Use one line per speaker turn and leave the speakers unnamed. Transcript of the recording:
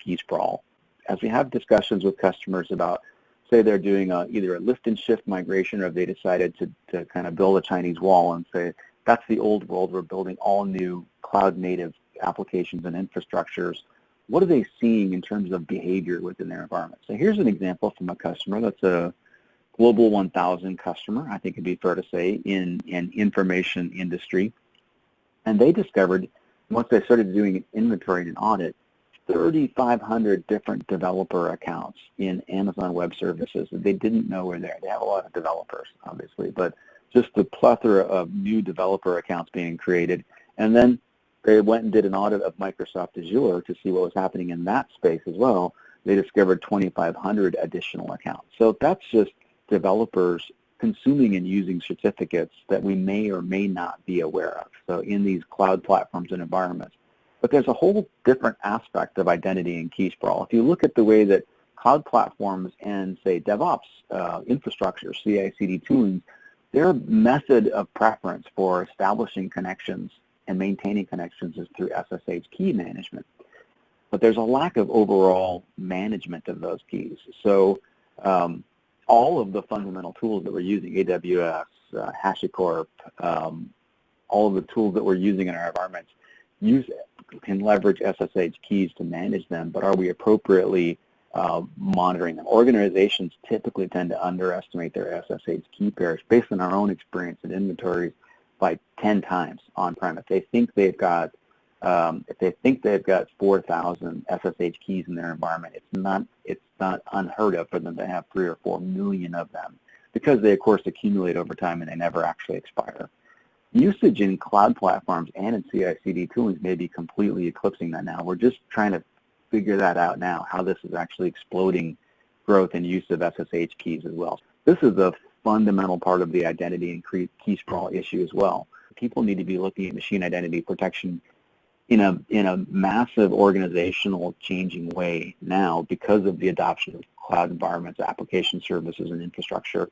key sprawl. As we have discussions with customers about, say they're doing either a lift and shift migration, or if they decided to kind of build a Chinese wall and say, that's the old world, we're building all new cloud native applications and infrastructures, what are they seeing in terms of behavior within their environment? So here's an example from a customer that's a Global 1000 customer, I think it'd be fair to say, in an information industry. And they discovered, once they started doing an inventory and an audit, 3,500 different developer accounts in Amazon Web Services that they didn't know were there. They have a lot of developers, obviously, but just the plethora of new developer accounts being created. And then they went and did an audit of Microsoft Azure to see what was happening in that space as well. They discovered 2,500 additional accounts. So that's just developers consuming and using certificates that we may or may not be aware of. So in these cloud platforms and environments. But there's a whole different aspect of identity and key sprawl. If you look at the way that cloud platforms and, say, DevOps infrastructure, CI/CD tooling, their method of preference for establishing connections and maintaining connections is through SSH key management. But there's a lack of overall management of those keys. So all of the fundamental tools that we're using, AWS, HashiCorp, all of the tools that we're using in our environments, can leverage SSH keys to manage them, but are we appropriately monitoring them? Organizations typically tend to underestimate their SSH key pairs based on our own experience in inventories by 10 times on-prem. If they think they've got 4,000 SSH keys in their environment, it's not unheard of for them to have 3 or 4 million of them, because they of course accumulate over time and they never actually expire. Usage in cloud platforms and in CI/CD toolings may be completely eclipsing that now. We're just trying to figure that out now, how this is actually exploding growth and use of SSH keys as well. This is a fundamental part of the identity and key sprawl issue as well. People need to be looking at machine identity protection in a massive organizational changing way now because of the adoption of cloud environments, application services, and infrastructure.